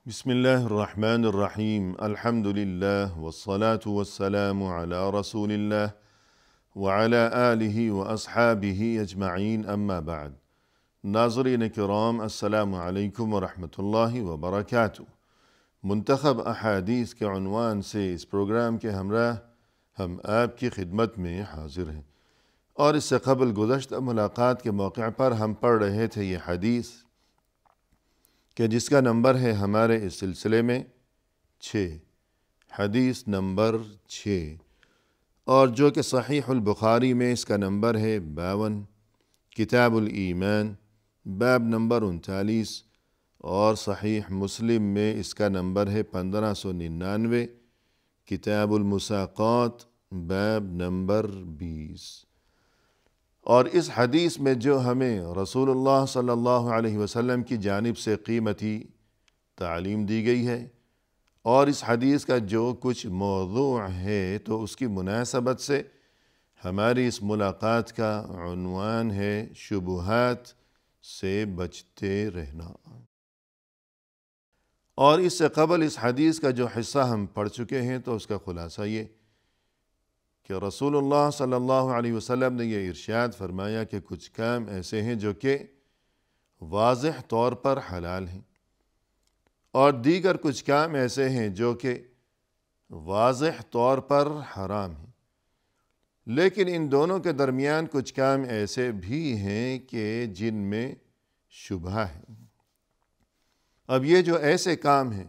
بسم الله الرحمن الرحیم الحمد للہ والصلاة والسلام علی رسول اللہ وعلی آلہ واصحابہ اجمعین اما بعد۔ ناظرین کرام، السلام علیکم ورحمۃ اللہ وبرکاتہ۔ منتخب احادیث کے عنوان سے اس پروگرام کے ہمراہ ہم آپ کی خدمت میں حاضر ہیں، اور اس سے قبل گزشتہ ملاقات کے موقع پر ہم پڑھ رہے تھے یہ حدیث کہ جس کا نمبر ہے ہمارے اس سلسلے میں 6، حدیث نمبر 6، اور جو کہ صحیح البخاری میں اس کا نمبر ہے 52، کتاب الایمان باب نمبر 39، اور صحیح مسلم میں اس کا نمبر ہے 1599، کتاب المساقات باب نمبر 20۔ اور اس حدیث میں جو ہمیں رسول اللہ صلی اللہ علیہ وسلم کی جانب سے قیمتی تعلیم دی گئی ہے، اور اس حدیث کا جو کچھ موضوع ہے تو اس کی مناسبت سے ہماری اس ملاقات کا عنوان ہے شبہات سے بچتے رہنا۔ اور اس سے قبل اس حدیث کا جو حصہ ہم پڑھ چکے ہیں تو اس کا خلاصہ یہ کہ رسول اللہ صلی اللہ علیہ وسلم نے یہ ارشاد فرمایا کہ کچھ کام ایسے ہیں جو کہ واضح طور پر حلال ہیں، اور دیگر کچھ کام ایسے ہیں جو کہ واضح طور پر حرام ہیں، لیکن ان دونوں کے درمیان کچھ کام ایسے بھی ہیں کہ جن میں شبہ ہے۔ اب یہ جو ایسے کام ہیں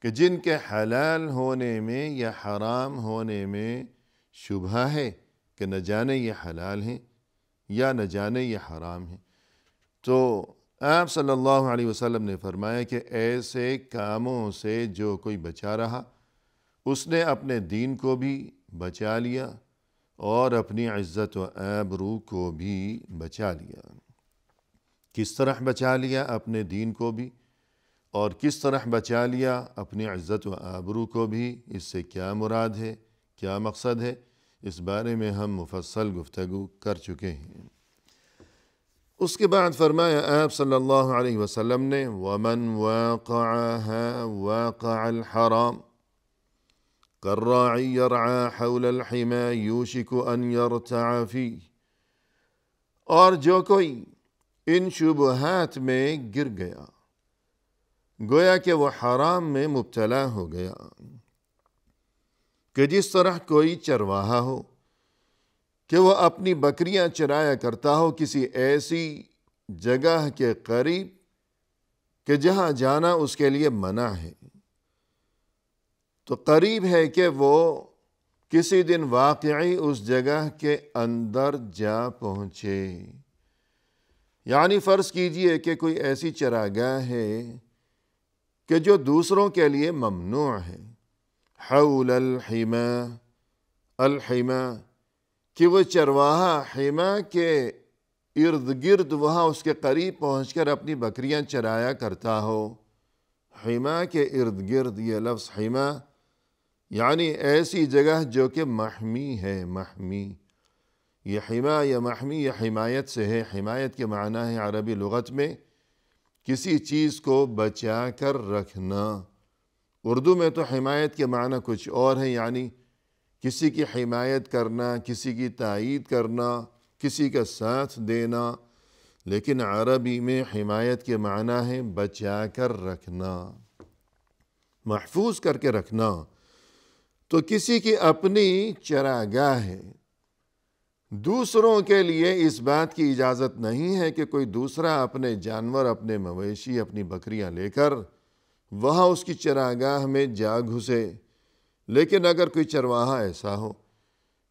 کہ جن کے حلال ہونے میں یا حرام ہونے میں شبہ ہے کہ نہ جانے یہ حلال ہیں یا نہ جانے یہ حرام ہیں، تو آپ صلی اللہ علیہ وسلم نے فرمایا کہ ایسے کاموں سے جو کوئی بچا رہا اس نے اپنے دین کو بھی بچا لیا اور اپنی عزت و آبرو کو بھی بچا لیا۔ کس طرح بچا لیا اپنے دین کو بھی، اور کس طرح بچا لیا اپنی عزت و آبرو کو بھی، اس سے کیا مراد ہے، کیا مقصد ہے، اس بارے میں ہم مفصل گفتگو کر چکے ہیں۔ اس کے بعد فرمایا آپ صلی اللہ علیہ وسلم نے وَمَنْ وَاقَعَهَا وَاقَعَ الْحَرَامِ كَالرَّاعِي يَرْعَى حَوْلَ الْحِمَى يُوشِكُ أَنْ يَرْتَعَ فِيهِ، اور جو کوئی ان شبہات میں گر گیا، گویا کہ وہ حرام میں مبتلا ہو گیا، کہ جس طرح کوئی چرواہا ہو کہ وہ اپنی بکریاں چرایا کرتا ہو کسی ایسی جگہ کے قریب کہ جہاں جانا اس کے لیے منع ہے، تو قریب ہے کہ وہ کسی دن واقعی اس جگہ کے اندر جا پہنچے۔ یعنی فرض کیجئے کہ کوئی ایسی چراگاہ ہے کہ جو دوسروں کے لیے ممنوع ہے، حول الحما، الحما کہ وہ چرواہا حما کے ارد گرد وہاں اس کے قریب پہنچ کر اپنی بکریاں چرایا کرتا ہو۔ حما کے ارد گرد، یہ لفظ حما یعنی ایسی جگہ جو کہ محمی ہے، محمی۔ یہ حما یا محمی یہ حمایت سے ہے۔ حمایت کے معنی ہے عربی لغت میں کسی چیز کو بچا کر رکھنا۔ اردو میں تو حمایت کے معنی کچھ اور ہے، یعنی کسی کی حمایت کرنا، کسی کی تائید کرنا، کسی کا ساتھ دینا، لیکن عربی میں حمایت کے معنی ہے بچا کر رکھنا، محفوظ کر کے رکھنا۔ تو کسی کی اپنی چراگاہ ہے، دوسروں کے لیے اس بات کی اجازت نہیں ہے کہ کوئی دوسرا اپنے جانور، اپنے مویشی، اپنی بکریاں لے کر وہاں اس کی چراگاہ میں جا گھسے۔ لیکن اگر کوئی چرواہا ایسا ہو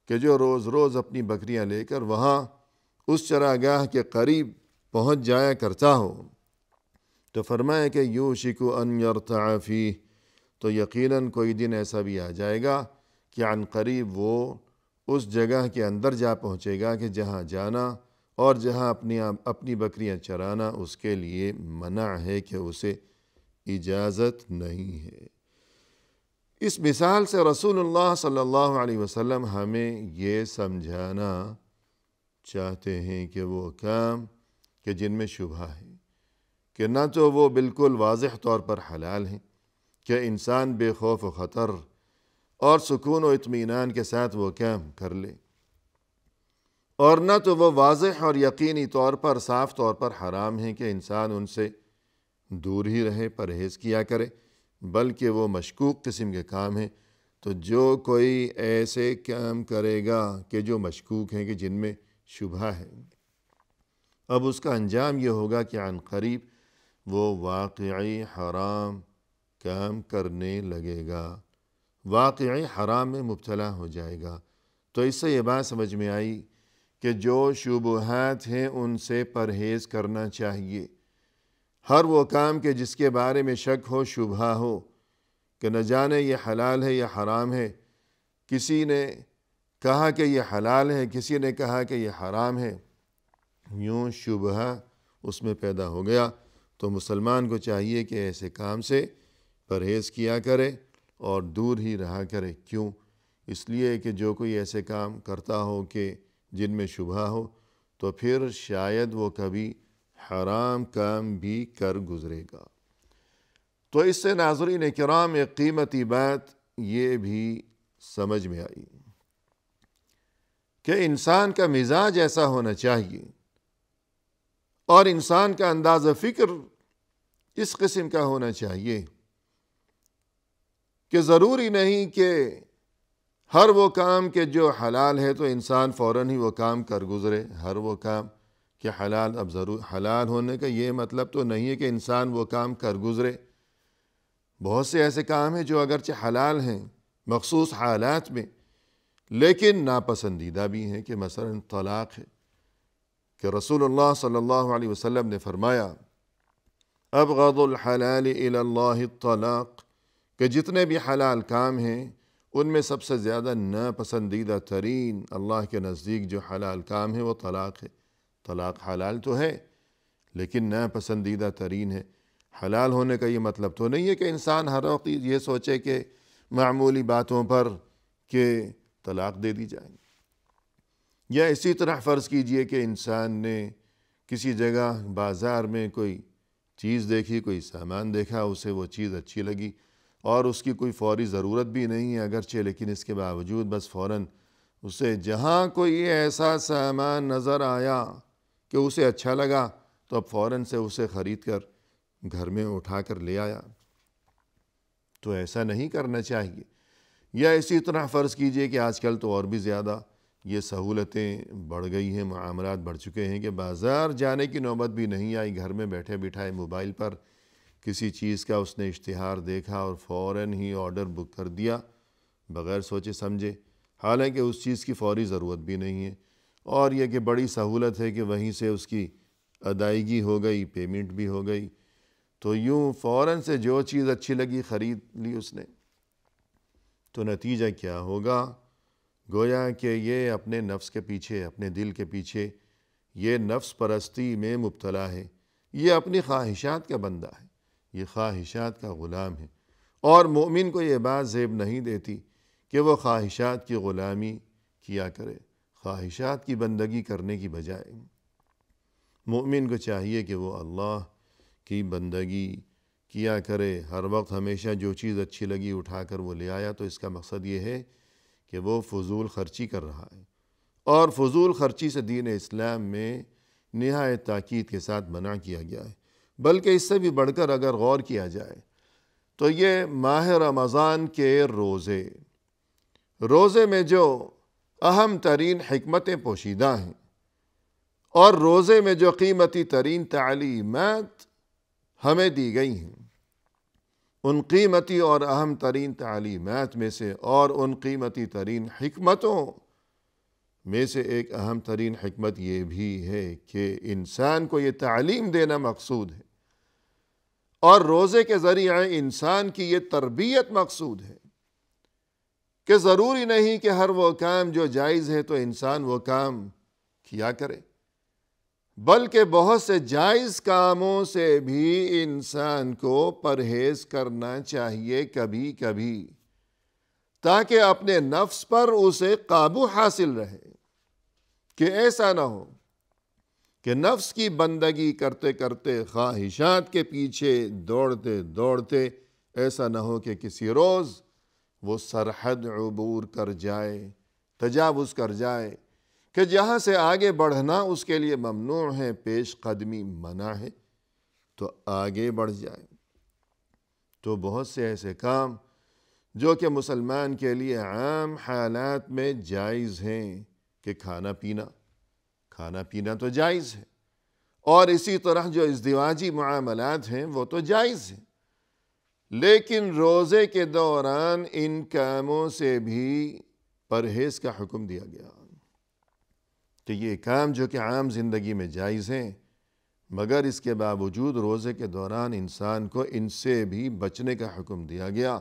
کہ جو روز روز اپنی بکریاں لے کر وہاں اس چراگاہ کے قریب پہنچ جایا کرتا ہو، تو فرمایا کہ یوشک ان یرتع فیہ، تو یقیناً کوئی دن ایسا بھی آ جائے گا کہ عن قریب وہ اس جگہ کے اندر جا پہنچے گا کہ جہاں جانا اور جہاں اپنی بکریاں چرانا اس کے لیے منع ہے، کہ اسے اجازت نہیں ہے۔ اس مثال سے رسول اللہ صلی اللہ علیہ وسلم ہمیں یہ سمجھانا چاہتے ہیں کہ وہ کام کہ جن میں شبہ ہے، کہ نہ تو وہ بالکل واضح طور پر حلال ہیں کہ انسان بے خوف و خطر اور سکون و اطمینان کے ساتھ وہ کام کر لے، اور نہ تو وہ واضح اور یقینی طور پر صاف طور پر حرام ہیں کہ انسان ان سے دور ہی رہے، پرہیز کیا کرے، بلکہ وہ مشکوک قسم کے کام ہیں۔ تو جو کوئی ایسے کام کرے گا کہ جو مشکوک ہیں، کہ جن میں شبہ ہے، اب اس کا انجام یہ ہوگا کہ عن قریب وہ واقعی حرام کام کرنے لگے گا، واقعی حرام میں مبتلا ہو جائے گا۔ تو اس سے یہ بات سمجھ میں آئی کہ جو شبہات ہیں ان سے پرہیز کرنا چاہیے۔ ہر وہ کام کہ جس کے بارے میں شک ہو، شبہ ہو کہ نہ جانے یہ حلال ہے یا حرام ہے، کسی نے کہا کہ یہ حلال ہے، کسی نے کہا کہ یہ حرام ہے، یوں شبہ اس میں پیدا ہو گیا، تو مسلمان کو چاہیے کہ ایسے کام سے پرہیز کیا کرے اور دور ہی رہا کرے۔ کیوں؟ اس لیے کہ جو کوئی ایسے کام کرتا ہو کہ جن میں شبہ ہو، تو پھر شاید وہ کبھی حرام کام بھی کر گزرے گا۔ تو اس سے ناظرین کرام ایک قیمتی بات یہ بھی سمجھ میں آئی کہ انسان کا مزاج ایسا ہونا چاہیے اور انسان کا انداز فکر اس قسم کا ہونا چاہیے کہ ضروری نہیں کہ ہر وہ کام کہ جو حلال ہے تو انسان فوراً ہی وہ کام کر گزرے۔ ہر وہ کام کہ حلال، اب ضرور حلال ہونے کا یہ مطلب تو نہیں ہے کہ انسان وہ کام کر گزرے۔ بہت سے ایسے کام ہیں جو اگرچہ حلال ہیں مخصوص حالات میں، لیکن ناپسندیدہ بھی ہیں، کہ مثلا طلاق ہے، کہ رسول اللہ صلی اللہ علیہ وسلم نے فرمایا ابغض الحلال الی اللہ الطلاق، کہ جتنے بھی حلال کام ہیں ان میں سب سے زیادہ ناپسندیدہ ترین اللہ کے نزدیک جو حلال کام ہے وہ طلاق ہے۔ طلاق حلال تو ہے لیکن ناپسندیدہ ترین ہے۔ حلال ہونے کا یہ مطلب تو نہیں ہے کہ انسان ہر وقت یہ سوچے کہ معمولی باتوں پر کہ طلاق دے دی جائے، یا اسی طرح فرض کیجئے کہ انسان نے کسی جگہ بازار میں کوئی چیز دیکھی، کوئی سامان دیکھا، اسے وہ چیز اچھی لگی اور اس کی کوئی فوری ضرورت بھی نہیں ہے اگرچہ، لیکن اس کے باوجود بس فوراً اسے جہاں کوئی ایسا سامان نظر آیا کہ اسے اچھا لگا تو اب فوراً سے اسے خرید کر گھر میں اٹھا کر لے آیا۔ تو ایسا نہیں کرنا چاہیے۔ یا اسی طرح فرض کیجئے کہ آج کل تو اور بھی زیادہ یہ سہولتیں بڑھ گئی ہیں، معاملات بڑھ چکے ہیں کہ بازار جانے کی نوبت بھی نہیں آئی، گھر میں بیٹھے بٹھائے موبائل پر کسی چیز کا اس نے اشتہار دیکھا اور فوراً ہی آرڈر بک کر دیا بغیر سوچے سمجھے، حالانکہ اس چیز کی فوری ضرورت بھی نہیں ہے، اور یہ کہ بڑی سہولت ہے کہ وہیں سے اس کی ادائیگی ہو گئی، پیمنٹ بھی ہو گئی، تو یوں فوراً سے جو چیز اچھی لگی خرید لی اس نے۔ تو نتیجہ کیا ہوگا؟ گویا کہ یہ اپنے نفس کے پیچھے، اپنے دل کے پیچھے یہ نفس پرستی میں مبتلا ہے، یہ اپنی خواہشات کا بندہ ہے، یہ خواہشات کا غلام ہے، اور مومن کو یہ بات زیب نہیں دیتی کہ وہ خواہشات کی غلامی کیا کرے، خواہشات کی بندگی کرنے کی بجائے مومن کو چاہیے کہ وہ اللہ کی بندگی کیا کرے۔ ہر وقت ہمیشہ جو چیز اچھی لگی اٹھا کر وہ لے آیا، تو اس کا مقصد یہ ہے کہ وہ فضول خرچی کر رہا ہے، اور فضول خرچی سے دین اسلام میں نہایت تاکید کے ساتھ منع کیا گیا ہے۔ بلکہ اس سے بھی بڑھ کر اگر غور کیا جائے تو یہ ماہ رمضان کے روزے میں جو اہم ترین حکمتیں پوشیدہ ہیں، اور روزے میں جو قیمتی ترین تعلیمات ہمیں دی گئی ہیں، ان قیمتی اور اہم ترین تعلیمات میں سے اور ان قیمتی ترین حکمتوں میں سے ایک اہم ترین حکمت یہ بھی ہے کہ انسان کو یہ تعلیم دینا مقصود ہے، اور روزے کے ذریعے انسان کی یہ تربیت مقصود ہے کہ ضروری نہیں کہ ہر وہ کام جو جائز ہے تو انسان وہ کام کیا کرے، بلکہ بہت سے جائز کاموں سے بھی انسان کو پرہیز کرنا چاہیے کبھی کبھی، تاکہ اپنے نفس پر اسے قابو حاصل رہے، کہ ایسا نہ ہو کہ نفس کی بندگی کرتے کرتے خواہشات کے پیچھے دوڑتے دوڑتے ایسا نہ ہو کہ کسی روز وہ سرحد عبور کر جائے، تجاوز کر جائے کہ جہاں سے آگے بڑھنا اس کے لیے ممنوع ہے، پیش قدمی منع ہے، تو آگے بڑھ جائے۔ تو بہت سے ایسے کام جو کہ مسلمان کے لیے عام حالات میں جائز ہیں کہ کھانا پینا تو جائز ہے، اور اسی طرح جو ازدواجی معاملات ہیں وہ تو جائز ہیں، لیکن روزے کے دوران ان کاموں سے بھی پرہیز کا حکم دیا گیا کہ یہ کام جو کہ عام زندگی میں جائز ہیں، مگر اس کے باوجود روزے کے دوران انسان کو ان سے بھی بچنے کا حکم دیا گیا،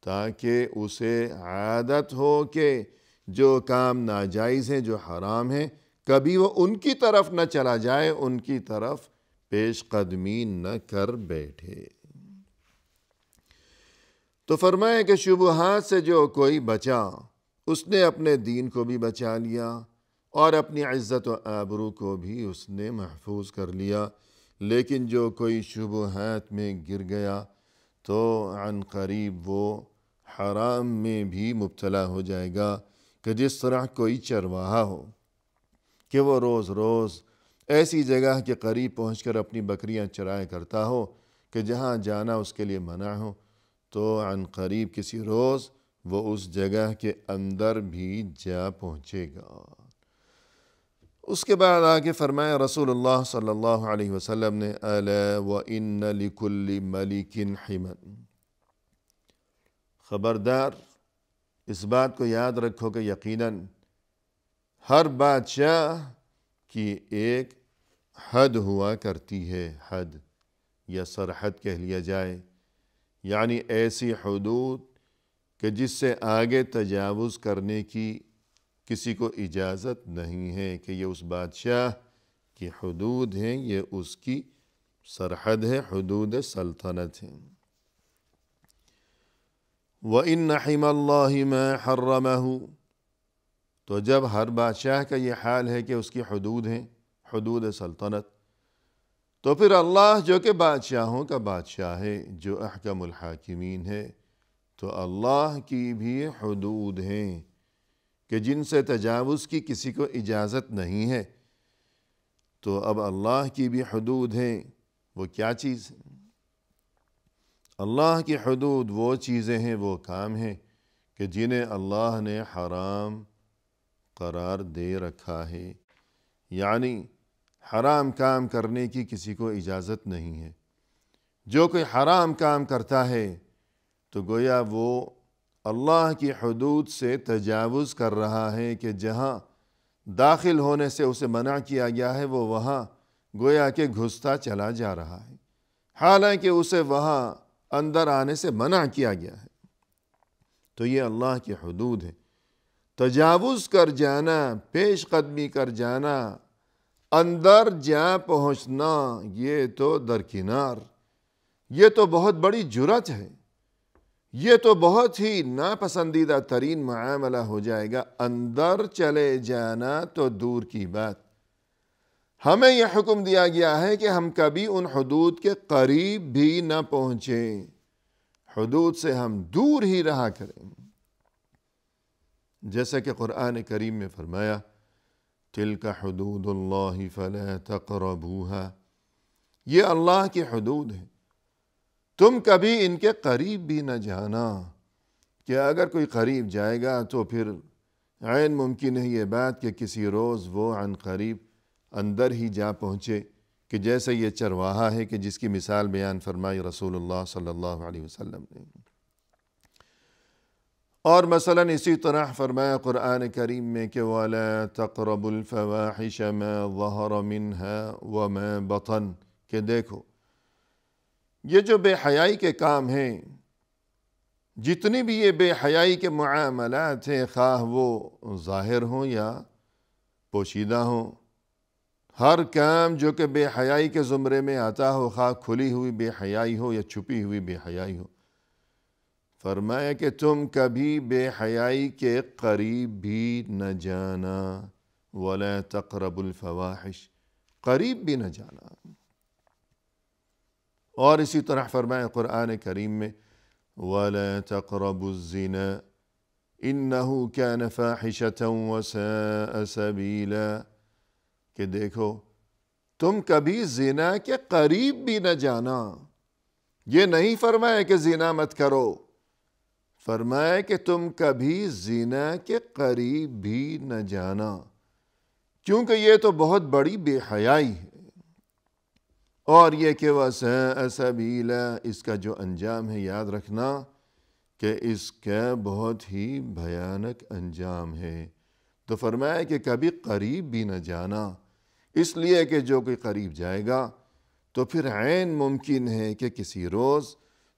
تاکہ اسے عادت ہو کہ جو کام ناجائز ہیں، جو حرام ہیں، کبھی وہ ان کی طرف نہ چلا جائے، ان کی طرف پیش قدمی نہ کر بیٹھے۔ تو فرمایا کہ شبہات سے جو کوئی بچا، اس نے اپنے دین کو بھی بچا لیا اور اپنی عزت و آبرو کو بھی اس نے محفوظ کر لیا، لیکن جو کوئی شبہات میں گر گیا تو عن قریب وہ حرام میں بھی مبتلا ہو جائے گا، کہ جس طرح کوئی چرواہا ہو کہ وہ روز روز ایسی جگہ کے قریب پہنچ کر اپنی بکریاں چرایا کرتا ہو کہ جہاں جانا اس کے لیے منع ہو، تو عن قریب کسی روز وہ اس جگہ کے اندر بھی جا پہنچے گا۔ اس کے بعد آگے فرمایا رسول اللہ صلی اللہ علیہ وسلم نے، الا وان لکل ملک حما، خبردار اس بات کو یاد رکھو کہ یقیناً ہر بادشاہ کی ایک حد ہوا کرتی ہے، حد یا سرحد کہہ لیا جائے، یعنی ایسی حدود کہ جس سے آگے تجاوز کرنے کی کسی کو اجازت نہیں ہے، کہ یہ اس بادشاہ کی حدود ہیں، یہ اس کی سرحد ہے، حدود سلطنت ہیں۔ وَإِنَّ حِمَى اللَّهِ مَا حَرَّمَهُ، تو جب ہر بادشاہ کا یہ حال ہے کہ اس کی حدود ہیں، حدود سلطنت، تو پھر اللہ جو کہ بادشاہوں کا بادشاہ ہے، جو احکم الحاکمین ہے، تو اللہ کی بھی حدود ہیں کہ جن سے تجاوز کی کسی کو اجازت نہیں ہے۔ تو اب اللہ کی بھی حدود ہیں، وہ کیا چیز ہے؟ اللہ کی حدود وہ چیزیں ہیں، وہ کام ہیں کہ جنہیں اللہ نے حرام قرار دے رکھا ہے، یعنی حرام کام کرنے کی کسی کو اجازت نہیں ہے۔ جو کوئی حرام کام کرتا ہے تو گویا وہ اللہ کی حدود سے تجاوز کر رہا ہے، کہ جہاں داخل ہونے سے اسے منع کیا گیا ہے وہ وہاں گویا کہ گھستا چلا جا رہا ہے، حالانکہ اسے وہاں اندر آنے سے منع کیا گیا ہے۔ تو یہ اللہ کی حدود ہے۔ تجاوز کر جانا، پیش قدمی کر جانا، اندر جا پہنچنا، یہ تو درکنار، یہ تو بہت بڑی جرأت ہے، یہ تو بہت ہی ناپسندیدہ ترین معاملہ ہو جائے گا۔ اندر چلے جانا تو دور کی بات، ہمیں یہ حکم دیا گیا ہے کہ ہم کبھی ان حدود کے قریب بھی نہ پہنچیں، حدود سے ہم دور ہی رہا کریں۔ جیسا کہ قرآن کریم میں فرمایا، تِلْكَ حُدُودُ اللَّهِ فَلَا تَقْرَبُوهَا، یہ اللہ کی حدود ہے، تم کبھی ان کے قریب بھی نہ جانا، کہ اگر کوئی قریب جائے گا تو پھر عین ممکن ہے یہ بات کہ کسی روز وہ عن قریب اندر ہی جا پہنچے، کہ جیسے یہ چرواہا ہے کہ جس کی مثال بیان فرمائی رسول اللہ صلی اللہ علیہ وسلم نے۔ اور مثلا اسی طرح فرمایا قرآن کریم میں کہ وَلَا تَقْرَبُوا الْفَوَاحِشَ مَا ظَهَرَ مِنْهَا وَمَا بَطَنَ، کہ دیکھو یہ جو بے حیائی کے کام ہیں، جتنی بھی یہ بے حیائی کے معاملات ہیں، خواہ وہ ظاہر ہوں یا پوشیدہ ہوں، ہر کام جو کہ بے حیائی کے زمرے میں آتا ہو، خواہ کھلی ہوئی بے حیائی ہو یا چھپی ہوئی بے حیائی ہو، فرمایا کہ تم کبھی بے حیائی کے قریب بھی نہ جانا۔ وَلَا تَقْرَبُوا الْفَوَاحِشَ، قریب بھی نہ جانا۔ اور اسی طرح فرمائے قرآن کریم میں وَلَا تَقْرَبُوا الزِّنَا إِنَّهُ كَانَ فَاحِشَةً وَسَاءَ سَبِيلًا، کہ دیکھو تم کبھی زنا کے قریب بھی نہ جانا۔ یہ نہیں فرمایا کہ زنا مت کرو، فرمایا کہ تم کبھی زنا کے قریب بھی نہ جانا، کیونکہ یہ تو بہت بڑی بے حیائی ہے۔ اور یہ کہ وَسَاءَ سَبِيلًا، اس کا جو انجام ہے یاد رکھنا کہ اس کا بہت ہی بھیانک انجام ہے۔ تو فرمایا کہ کبھی قریب بھی نہ جانا، اس لیے کہ جو کوئی قریب جائے گا تو پھر عین ممکن ہے کہ کسی روز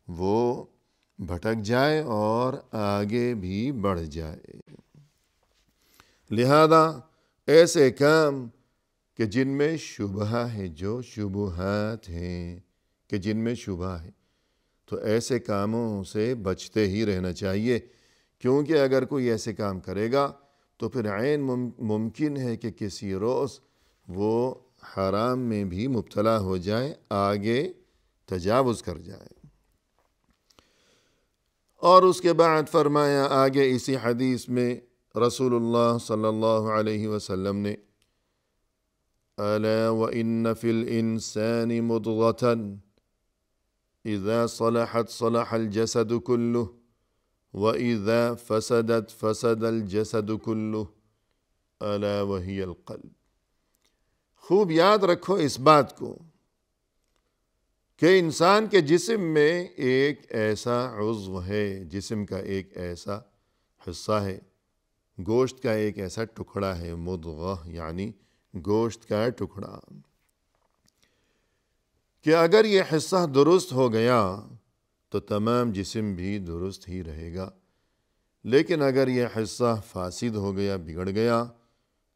وہ بھٹک جائے اور آگے بھی بڑھ جائے۔ لہذا ایسے کام کہ جن میں شبہ ہے، جو شبہات ہیں کہ جن میں شبہ ہے، تو ایسے کاموں سے بچتے ہی رہنا چاہیے، کیونکہ اگر کوئی ایسے کام کرے گا تو پھر عین ممکن ہے کہ کسی روز وہ حرام میں بھی مبتلا ہو جائے، آگے تجاوز کر جائے۔ اور اس کے بعد فرمایا آگے اسی حدیث میں رسول اللہ صلی اللہ علیہ وسلم نے أَلَا وَإِنَّ فِي الْإِنسَانِ مُضْغَةً إِذَا صَلَحَتْ صَلَحَ الْجَسَدُ كُلُّهُ وَإِذَا فَسَدَتْ فَسَدَ الْجَسَدُ كُلُّهُ أَلَا وَهِيَ الْقَلْبُ۔ خوب یاد رکھو اس بات کو کہ انسان کے جسم میں ایک ایسا عضو ہے، جسم کا ایک ایسا حصہ ہے، گوشت کا ایک ایسا ٹکڑا ہے، مضغہ یعنی گوشت کا ٹکڑا، کہ اگر یہ حصہ درست ہو گیا تو تمام جسم بھی درست ہی رہے گا، لیکن اگر یہ حصہ فاسد ہو گیا، بگڑ گیا،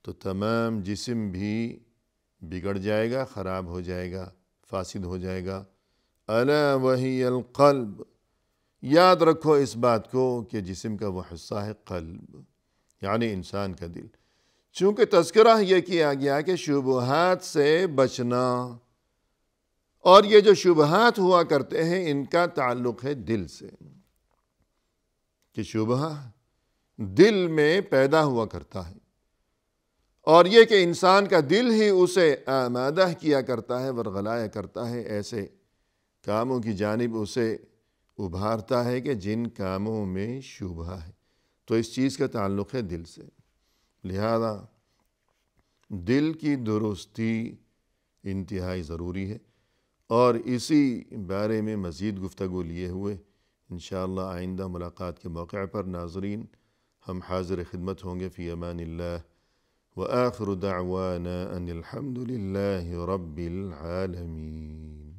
تو تمام جسم بھی بگڑ جائے گا، خراب ہو جائے گا، فاسد ہو جائے گا۔ الا وہی القلب، یاد رکھو اس بات کو کہ جسم کا وہ حصہ ہے قلب، یعنی انسان کا دل۔ چونکہ تذکرہ یہ کیا گیا کہ شبہات سے بچنا، اور یہ جو شبہات ہوا کرتے ہیں ان کا تعلق ہے دل سے، کہ شبہ دل میں پیدا ہوا کرتا ہے، اور یہ کہ انسان کا دل ہی اسے آمادہ کیا کرتا ہے، ورغلایا کرتا ہے، ایسے کاموں کی جانب اسے ابھارتا ہے کہ جن کاموں میں شبہ ہے، تو اس چیز کا تعلق ہے دل سے۔ لہذا دل کی درستی انتہائی ضروری ہے، اور اسی بارے میں مزید گفتگو لیے ہوئے انشاءاللہ آئندہ ملاقات کے موقع پر ناظرین ہم حاضر خدمت ہوں گے۔ فی امان اللہ، وآخر دعوانا ان الحمد للہ رب العالمین۔